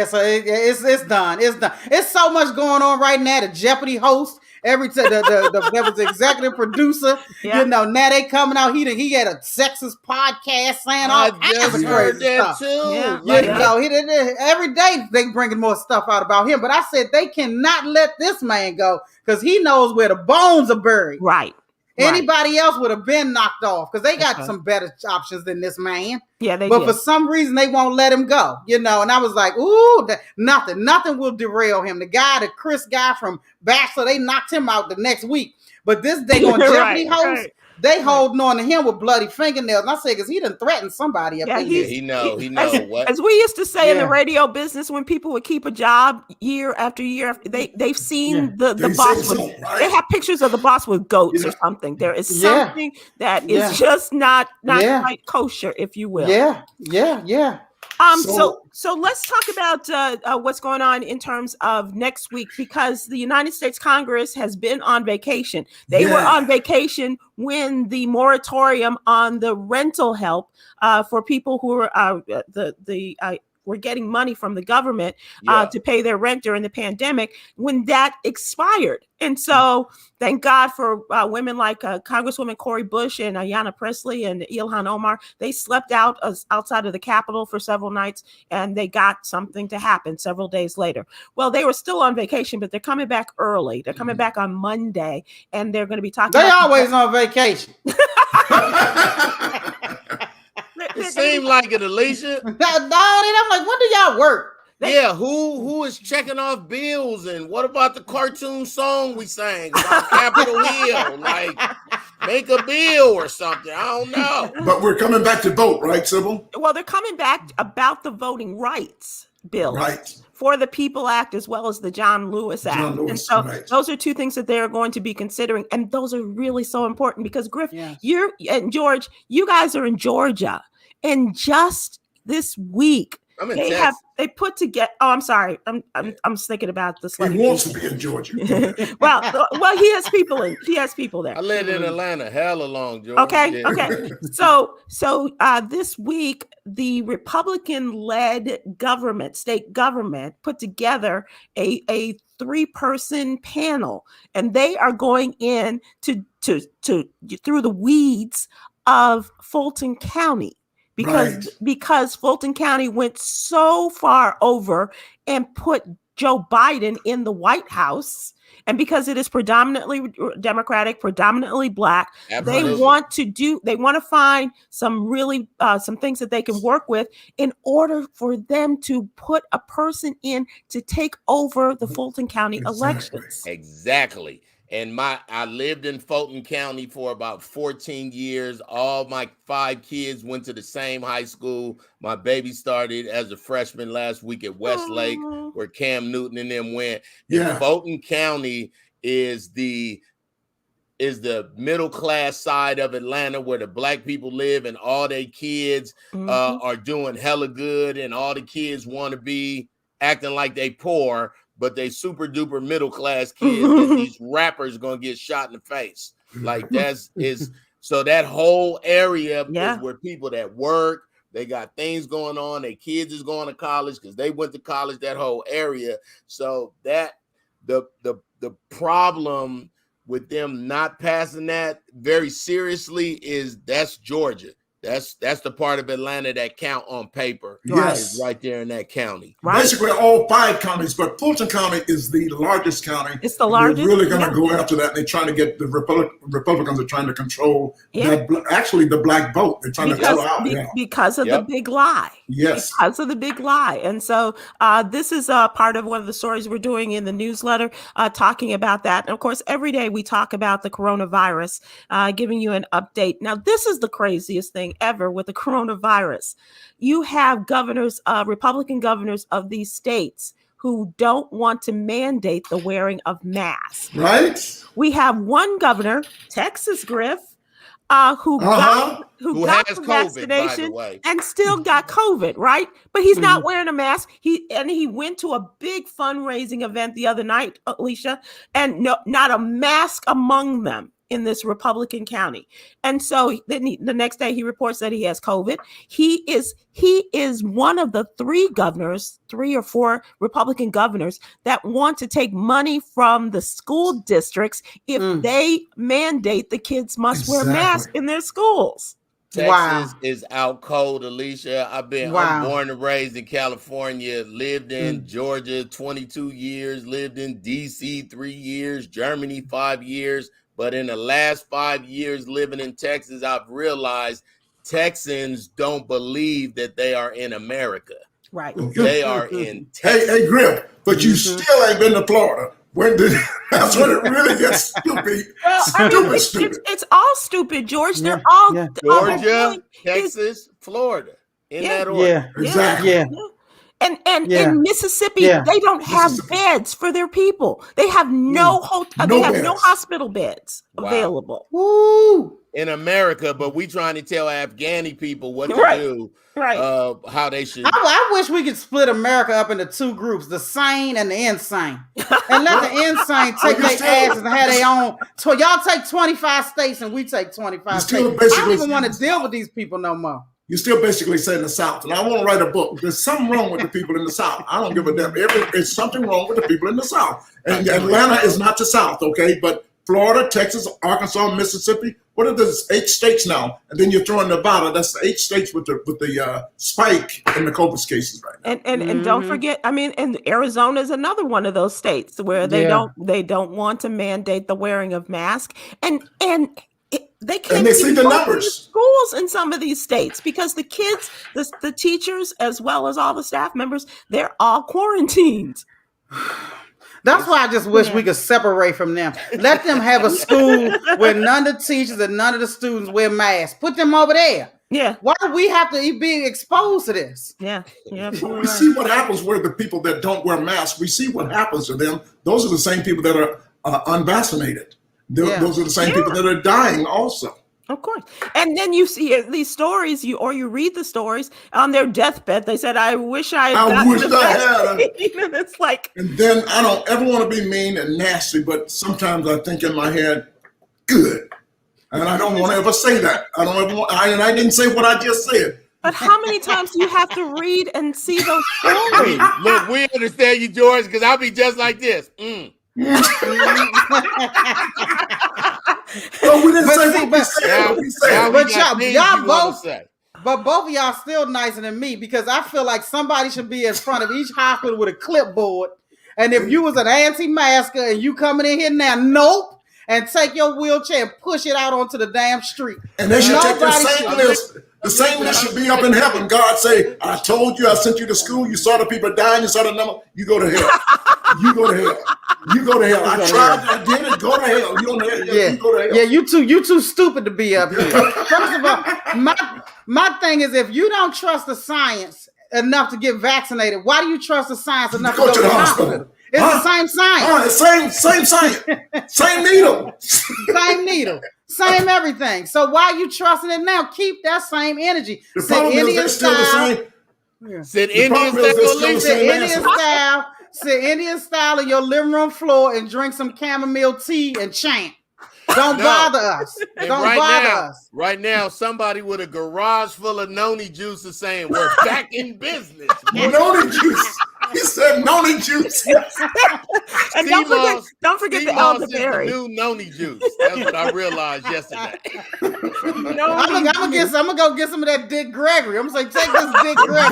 So it's done. It's done. It's so much going on right now. The Jeopardy host. There was the executive producer. Now they coming out. He had a sexist podcast saying all kinds of crazy stuff. Every day they bringing more stuff out about him. But I said they cannot let this man go, because he knows where the bones are buried. Right. Anybody else would have been knocked off, because they got some better options than this man. Yeah, but for some reason they won't let him go. And I was like, ooh, nothing will derail him. The Chris guy from Bachelor, they knocked him out the next week. But this day on Jeopardy host, they holding on to him with bloody fingernails. And I say, because he done threatened somebody up in there. He know what. As we used to say in the radio business, when people would keep a job year after year, they've seen the boss. They have pictures of the boss with goats or something. There is something that is just not quite kosher, if you will. Yeah. So let's talk about what's going on in terms of next week, because the United States Congress has been on vacation. They were on vacation when the moratorium on the rental help for people who are were getting money from the government to pay their rent during the pandemic when that expired. And so thank God for women like Congresswoman Cori Bush and Ayanna Pressley and Ilhan Omar. They slept outside of the Capitol for several nights, and they got something to happen several days later. Well, they were still on vacation, but they're coming back early. They're coming back on Monday, and they're going to be talking. They always on vacation. It seemed like it, Alycia. No, I'm like, when do y'all work? Who is checking off bills, and what about the cartoon song we sang about Capitol Hill? Like, make a bill or something. I don't know. But we're coming back to vote, right, Sybil? Well, they're coming back about the voting rights bill. Right. For the People Act, as well as the John Lewis Act. And so those are two things that they're going to be considering. And those are really so important because, Griff, you're and George, you guys are in Georgia. And just this week, they put together. Oh, I'm sorry. I'm thinking about this. He wants to be in Georgia. well, he has people there. I lived in Atlanta hella long, George. Okay. So this week, the Republican-led state government, put together a 3-person panel, and they are going in to through the weeds of Fulton County. Because Fulton County went so far over and put Joe Biden in the White House, and because it is predominantly Democratic, predominantly Black, Absolutely. They want to find some really some things that they can work with in order for them to put a person in to take over the Fulton County elections. Exactly. And I lived in Fulton County for about 14 years. All my 5 kids went to the same high school. My baby started as a freshman last week at Westlake, where Cam Newton and them went. Yeah. Fulton County is the middle class side of Atlanta where the Black people live, and all their kids are doing hella good, and all the kids want to be acting like they poor, but they super duper middle class kids, and these rappers gonna get shot in the face. Like so that whole area is where people that work, they got things going on, their kids is going to college because they went to college, that whole area. So that the problem with them not passing that very seriously that's Georgia. That's the part of Atlanta that count on paper. Yes, is right there in that county. Right. Basically, all 5 counties, but Fulton County is the largest county. It's the largest. They're really going to go after that. They're trying to get the Republicans are trying to control actually the Black vote. They're trying to pull out because of the big lie. Yes, because of the big lie. And so this is part of one of the stories we're doing in the newsletter, talking about that. And of course, every day we talk about the coronavirus, giving you an update. Now, this is the craziest thing ever with the coronavirus. You have governors, Republican governors of these states who don't want to mandate the wearing of masks. Right. We have one governor, Texas, Griff, who got the COVID, vaccination and still got COVID, right? But he's not wearing a mask. He went to a big fundraising event the other night, Alycia, and not a mask among them in this Republican county. And so then the next day he reports that he has COVID. He is one of the 3 or 4 Republican governors that want to take money from the school districts if they mandate the kids must wear masks in their schools. Texas is out cold, Alycia. I'm born and raised in California, lived in Georgia 22 years, lived in DC 3 years, Germany 5 years. But in the last 5 years living in Texas, I've realized Texans don't believe that they are in America. Right. They are in Texas. Hey, Griff, but you still ain't been to Florida. That's when it really gets stupid. Stupid. It's all stupid, George. They're all Georgia, Texas, Florida. In that order. Yeah, exactly. Yeah. And in Mississippi, they don't have beds for their people. They have no hospital beds available. Woo! In America, but we trying to tell Afghani people what to do, how they should. I wish we could split America up into 2 groups, the sane and the insane, and let the insane take their asses and have their own. Y'all take 25 states and we take 25 states. I don't even want to deal with these people no more. you're still basically saying the South. And I want to write a book. There's something wrong with the people in the South. I don't give a damn. There's something wrong with the people in the South. And Atlanta is not the South, okay? But Florida, Texas, Arkansas, Mississippi, what are the 8 states now? And then you throw in Nevada. That's the 8 states with the spike in the COVID cases right now. And don't forget, I mean, and Arizona is another one of those states where they don't want to mandate the wearing of masks. They can't see the numbers. Schools in some of these states because the kids, the teachers, as well as all the staff members, they're all quarantined. That's why I just wish we could separate from them. Let them have a school where none of the teachers and none of the students wear masks. Put them over there. Yeah. Why do we have to be exposed to this? Yeah. We see what happens where the people that don't wear masks, we see what happens to them. Those are the same people that are unvaccinated. Those are the same people that are dying also. Of course. And then you see these stories, you read the stories on their deathbed. They said, I wish I had. It's like. And then I don't ever want to be mean and nasty, but sometimes I think in my head, good. And I don't want to ever say that. I didn't say what I just said. But how many times do you have to read and see those stories? Look, we understand you, George, because I'll be just like this. Well, we didn't say what we said. But both of y'all still nicer than me because I feel like somebody should be in front of each hospital with a clipboard. And if you was an anti-masker and you coming in here now, nope, and take your wheelchair and push it out onto the damn street. And they should take the same list. The same list should be up in heaven. God say, I told you, I sent you to school. You saw the people dying. You saw the number. You go to hell. You go to hell. You go to hell. I tried. I did it. Go to hell. You go to hell. You go to hell. Yeah, you too stupid to be up here. First of all, my thing is if you don't trust the science enough to get vaccinated, why do you trust the science enough to go to the hospital? It's the same science. Same science. Same needle. Same needle. Same everything. So why are you trusting it now? Keep that same energy. Sit Indian style. Sit Indian style in your living room floor and drink some chamomile tea and chant. Don't bother us. Don't bother us. Right now, somebody with a garage full of noni juice is saying we're back in business. Noni juice. He said noni juice. And don't forget the elderberry. New noni juice. That's what I realized yesterday. I'm gonna go get some of that Dick Gregory. I'm gonna say, take this Dick Gregory.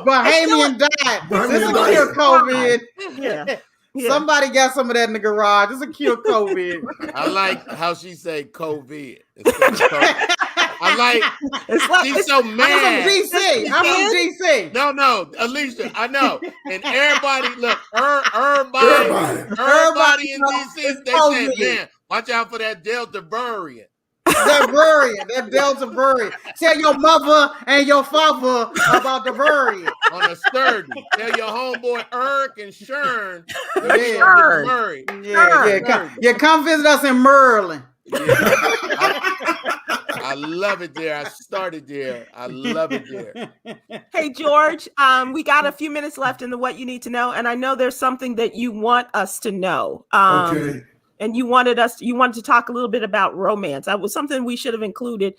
Bahamian diet. This is cure COVID. Yeah. Somebody got some of that in the garage. This is a cure COVID. I like how she said COVID. I like. She's so mad. I'm from DC. No, Alicia. I know. And everybody, look, everybody in DC. They said, man, watch out for that Delta variant. That Delta variant. Tell your mother and your father about the variant. On a sturdy. Tell your homeboy Eric and Shern. Come visit us in Merlin. I love it there. I started there. I love it there. Hey, George, we got a few minutes left in the What You Need to Know, and I know there's something that you want us to know. Okay. And you wanted to talk a little bit about romance. That was something we should have included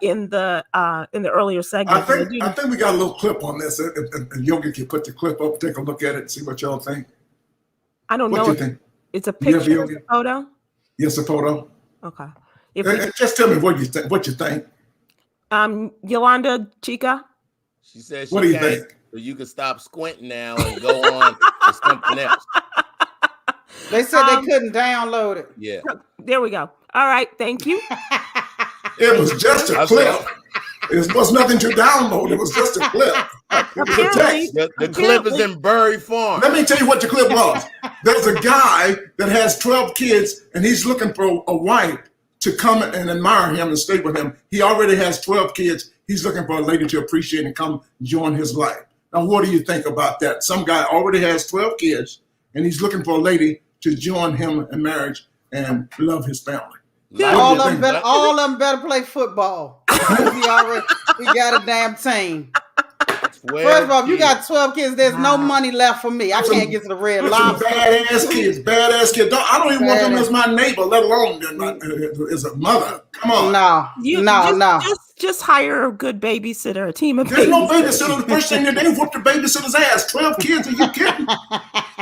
in the earlier segment. I think we got a little clip on this. And Yogi can put the clip up, take a look at it, and see what y'all think. I don't know. What do you think? It's a picture, a photo? Yes, a photo. Okay. Just tell me what you think. What you think? Yolanda Chica? She said what do you think? So you can stop squinting now and go on to something else. They said they couldn't download it. Yeah. There we go. All right. Thank you. It was just a clip. It was nothing to download. It was just a clip. It was a text. The clip is in Bury Farm. Let me tell you what the clip was. There's a guy that has 12 kids, and he's looking for a wife to come and admire him and stay with him. He already has 12 kids. He's looking for a lady to appreciate and come join his life. Now, what do you think about that? Some guy already has 12 kids, and he's looking for a lady to join him in marriage and love his family. All of them better play football. We got a damn team. First of all, you got 12 kids. There's no money left for me. I can't get to the Red Lobster. Badass kids. I don't even want them as my neighbor, let alone as a mother. Come on. No. Just hire a good babysitter, a team of There's no babysitter. The first thing they do, whoop the babysitter's ass. 12 kids, are you kidding?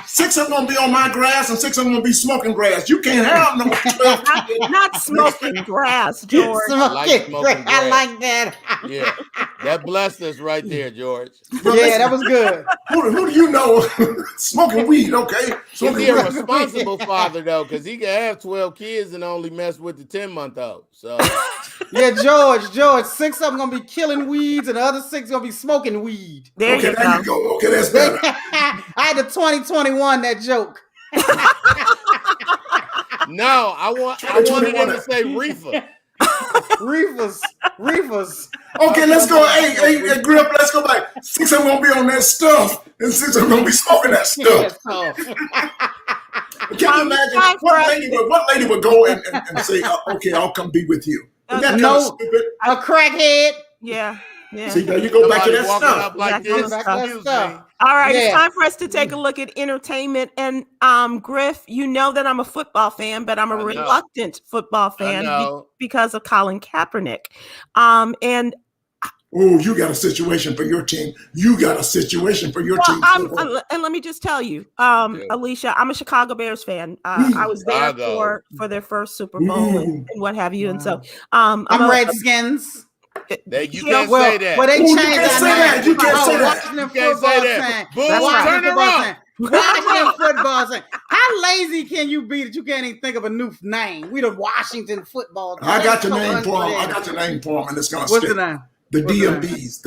6 of them gonna be on my grass and 6 of them gonna be smoking grass. You can't have no 12 kids. Not smoking grass, George. I like smoking grass. I like that. Yeah, that blessed us right there, George. Yeah, that was good. Who do you know smoking weed? Okay, he's a responsible father though, because he can have 12 kids and only mess with the 10-month-old. So yeah, George, 6 of them gonna be killing weeds and the other 6 gonna be smoking weed. There you go. Okay, that's better. I had the 2021 that joke. No, I wanted him to say reefer. Reefers. Okay, let's go. Hey, Griff, let's go back. 6 of them gonna be on that stuff, and 6 of them gonna be smoking that stuff. Can you imagine what lady would go and say, okay, I'll come be with you? No, a crackhead. Yeah. See, now you go back to that stuff. All right, it's time for us to take a look at entertainment. And Griff, you know that I'm a football fan, but I'm a reluctant football fan because of Colin Kaepernick. And you got a situation for your team. And let me just tell you, Alycia, I'm a Chicago Bears fan. I was there for their first Super Bowl and what have you. And so I'm Redskins. You can't say that. Well, they changed that. You can't say that. Washington football team. Turn it around. Washington football team. How lazy can you be that you can't even think of a new name? We the Washington football team. I got your name for him. And it's gonna stick. What's the name? The DMVs,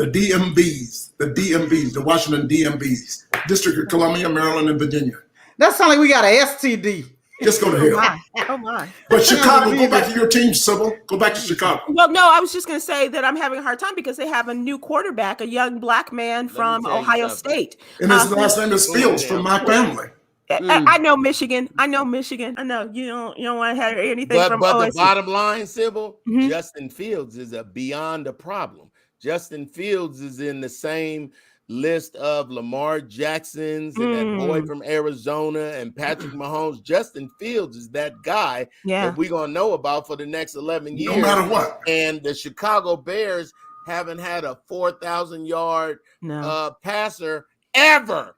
the Washington DMVs, District of Columbia, Maryland, and Virginia. That sounds like we got an STD. Just go to hell. Oh my. But Chicago, go back to your team, Sybil. Go back to Chicago. Well, no, I was just going to say that I'm having a hard time because they have a new quarterback, a young black man from Ohio State. And his last name is Fields from my family. I know Michigan. I know you don't want to hear anything from But OSU. The bottom line, Sybil, Justin Fields is beyond a problem. Justin Fields is in the same list of Lamar Jacksons and that boy from Arizona and Patrick Mahomes. Justin Fields is that guy that we're going to know about for the next 11 years. No matter what. And the Chicago Bears haven't had a 4,000-yard passer ever.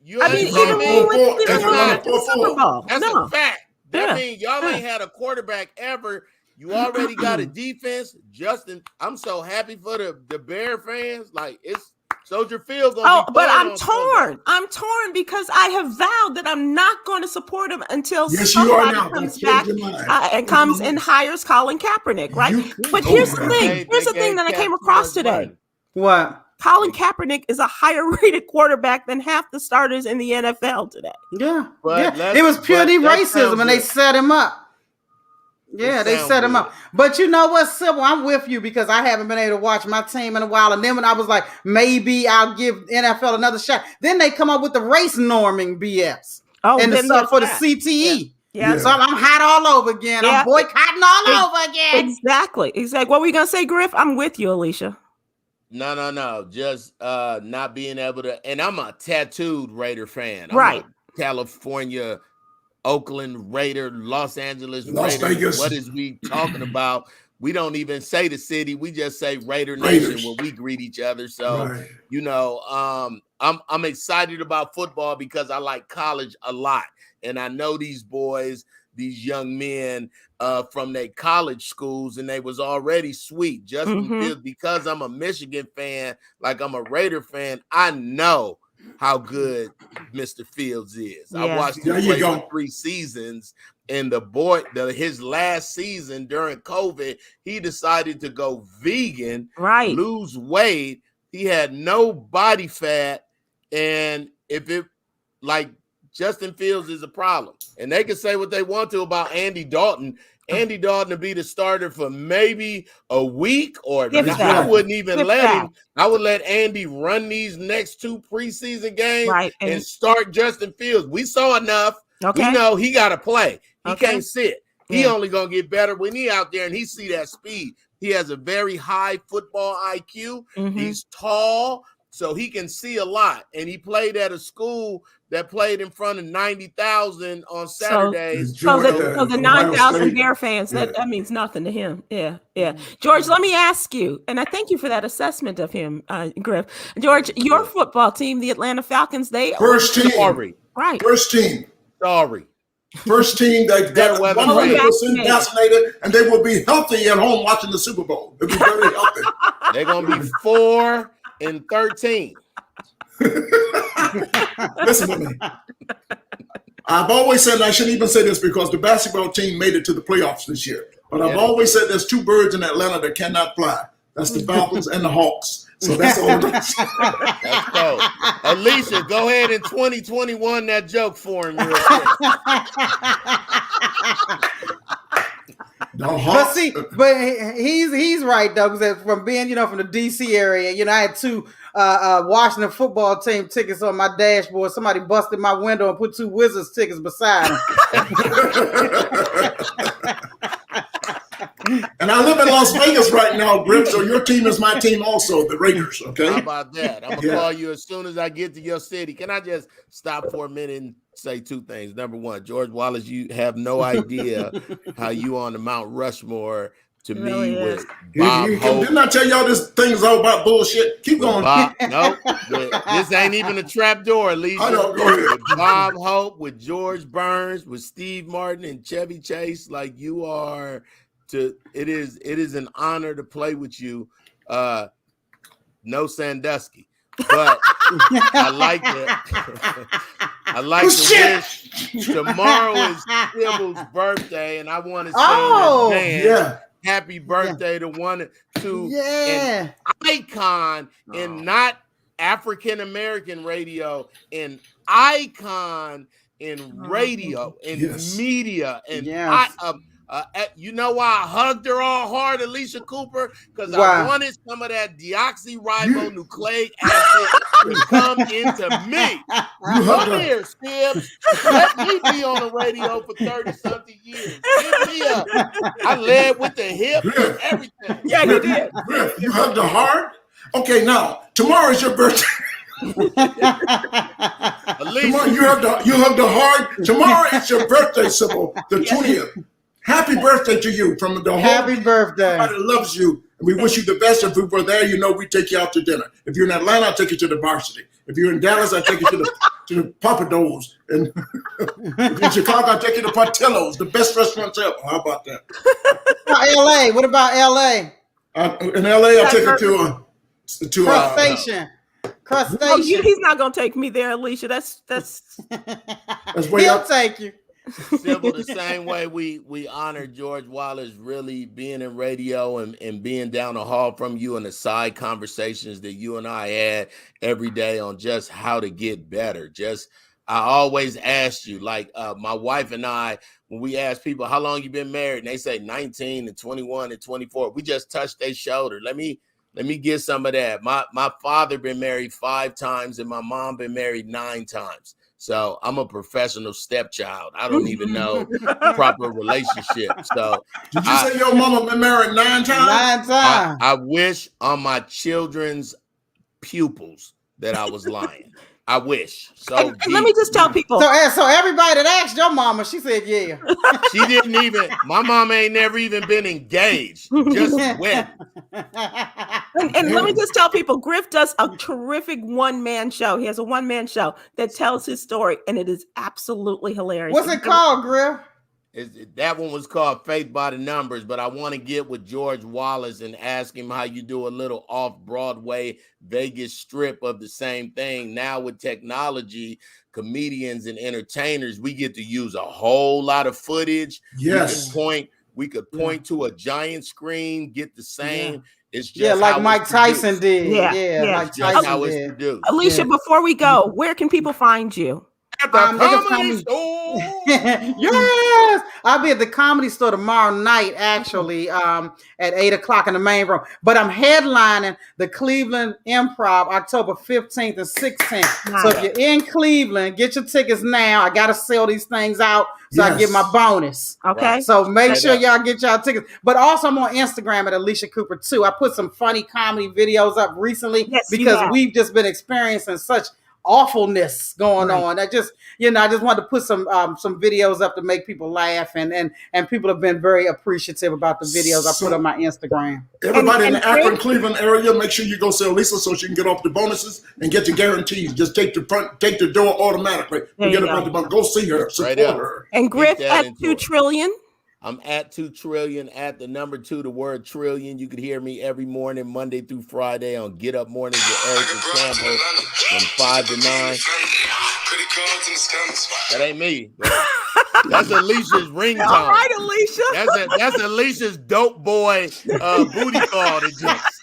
Even the Super Bowl. That's a fact. That means y'all ain't had a quarterback ever. You already got a defense. Justin, I'm so happy for the Bear fans. Like, it's Soldier Field. But I'm torn. I'm torn because I have vowed that I'm not going to support him until somebody comes back and comes and hires Colin Kaepernick, right? But here's the thing. Here's the thing that I came across today. What? Colin Kaepernick is a higher rated quarterback than half the starters in the NFL today. Yeah. It was purely racism and they set him up. Yeah, they set him up. But you know what, Sybil? I'm with you because I haven't been able to watch my team in a while. And then when I was like, maybe I'll give NFL another shot. Then they come up with the race norming BS. And the stuff for the CTE. Yeah. So I'm hot all over again. I'm boycotting all over again. Exactly. What were you going to say, Griff? I'm with you, Alycia. No. Just not being able to. And I'm a tattooed Raider fan. Right. California, Oakland Raider, Los Angeles Raider. What is we talking about? We don't even say the city. We just say Raider Nation when we greet each other. So, I'm excited about football because I like college a lot. And I know these boys, these young men from their college schools, and they was already sweet. Justin Fields, because I'm a Michigan fan, like I'm a Raider fan, I know how good Mr. Fields is. I watched him play for 3 seasons, and his last season during COVID, he decided to go vegan, lose weight. He had no body fat, and Justin Fields is a problem. And they can say what they want to about Andy Dalton. Andy Dalton to be the starter for maybe a week or I wouldn't even let him. I would let Andy run these next 2 preseason games and start Justin Fields. We saw enough. We know he got to play. He can't sit. He only going to get better when he out there and he see that speed. He has a very high football IQ. He's tall. so he can see a lot. And he played at a school that played in front of 90,000 on Saturdays. So the 9,000 Bear fans, that means nothing to him. Yeah. George, let me ask you, and I thank you for that assessment of him, Griff. George, your football team, the Atlanta Falcons, first team. Sorry. Right. First team. Sorry. First team that got 100% vaccinated, and they will be healthy at home watching the Super Bowl. They'll be very healthy. They're going to be 4-13. Listen to me. I've always said, and I shouldn't even say this because the basketball team made it to the playoffs this year, but I've always said there's two birds in Atlanta that cannot fly. That's the Falcons and the Hawks. So that's all it is. Let's go. Alycia, go ahead in 2021 that joke for him real quick. But he's right though, because from being from the DC area, I had two Washington football team tickets on my dashboard. Somebody busted my window and put two Wizards tickets beside them. And I live in Las Vegas right now, Griff, so your team is my team also, the Raiders, okay? How about that? I'm going to call you as soon as I get to your city. Can I just stop for a minute and say two things? Number one, George Wallace, you have no idea how you on the Mount Rushmore to me with Bob Hope. Didn't I tell y'all this thing is all about bullshit? Keep going. No, this ain't even a trap door, Alycia. I know, go ahead. With Bob Hope, with George Burns, with Steve Martin and Chevy Chase, like you are... It is an honor to play with you. No Sandusky, but I like that. I like the wish. Tomorrow is Sybil's birthday, and I want to say happy birthday to an icon in not African American radio, an icon in radio, in media, and you know why I hugged her all hard, Alycia Cooper? Because I wanted some of that deoxyribonucleic acid to come into me. Come here, Sib. Let me be on the radio for 30-something years. Give me I led with the hip and everything. Yeah, you did. Griff, you hugged her hard? Okay, now, tomorrow is your birthday. Tomorrow, you hugged her hard. Tomorrow is your birthday, Sybil, the 20th. Happy birthday to you from the whole. Happy birthday. Everybody loves you, and we wish you the best. If we were there, we take you out to dinner. If you're in Atlanta, I'll take you to the Varsity. If you're in Dallas, I'll take you to the Papados. And if in Chicago, I'll take you to Portillo's, the best restaurants ever. How about that? LA. What about LA? In LA, I'll take you to Crustacean. No, he's not gonna take me there, Alycia. That's way He'll up. take you. Sybil, the same way we honor George Wallace really being in radio and being down the hall from you and the side conversations that you and I had every day on just how to get better. I always asked you, like my wife and I, when we ask people, how long you been married? And they say 19 and 21 and 24. We just touched their shoulder. Let me get some of that. My father been married 5 times and my mom been married 9 times. So I'm a professional stepchild. I don't even know proper relationship. So did you say your mama been married 9 times? 9 times. I wish on my children's pupils that I was lying. I wish. So and let me just tell people. So everybody that asked your mama, she said yeah. She didn't even. My mama ain't never even been engaged. Just wet. And let me just tell people, Griff does a terrific one-man show. He has a one-man show that tells his story, and it is absolutely hilarious. What's it called, Griff? That one was called Faith by the Numbers, but I want to get with George Wallace and ask him how you do a little off-Broadway Vegas strip of the same thing. Now with technology, comedians and entertainers, we get to use a whole lot of footage. Yes. We could point to a giant screen, get the same. Yeah. It's just like Mike Tyson did. Yeah. Mike Tyson how it's produced. Alycia, before we go, where can people find you? At the Comedy Store. Yes, I'll be at the Comedy Store tomorrow night, actually, at 8:00 in the main room. But I'm headlining the Cleveland Improv October 15th and 16th. Nice. So if you're in Cleveland, get your tickets now. I gotta sell these things out so I get my bonus. Okay. So make sure y'all get y'all tickets. But also I'm on Instagram at Alycia Cooper too. I put some funny comedy videos up recently because we've just been experiencing such awfulness going on. I just wanted to put some videos up to make people laugh, and people have been very appreciative about the videos I put on my Instagram. Everybody in the Akron, Cleveland area, make sure you go see Alycia so she can get off the bonuses and get your guarantees. Just take the door automatically. Forget about the bonus. Go see her, support her. And Griff at 2 trillion. I'm at 2 trillion, at the number 2, the word trillion. You can hear me every morning, Monday through Friday on Get Up Mornings with Erica Campbell from 5 to 9. That ain't me. That's Alicia's ringtone. All right, Alycia. That's Alicia's dope boy booty call that jumps.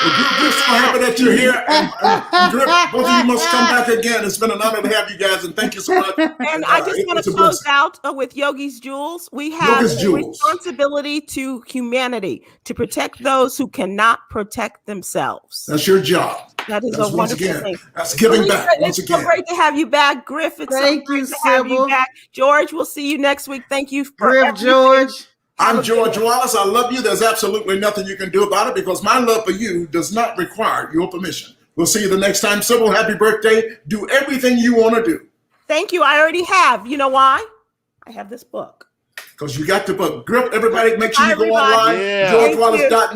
We're so happy that you're here, and Griff, both of you must come back again. It's been an honor to have you guys, and thank you so much. And I just want to close out with Yogi's Jewels. We have a responsibility to humanity to protect those who cannot protect themselves. That's your job. That is a wonderful thing. That's giving back once again. It's so great to have you back, Griff. It's Thank you, Sybil. George, we'll see you next week. Thank you, Griff, George. I'm George Wallace. I love you. There's absolutely nothing you can do about it because my love for you does not require your permission. We'll see you the next time. Sybil, happy birthday. Do everything you want to do. Thank you. I already have. You know why? I have this book. Because you got the book. Griff, everybody, make sure you go online. GeorgeWallace.net.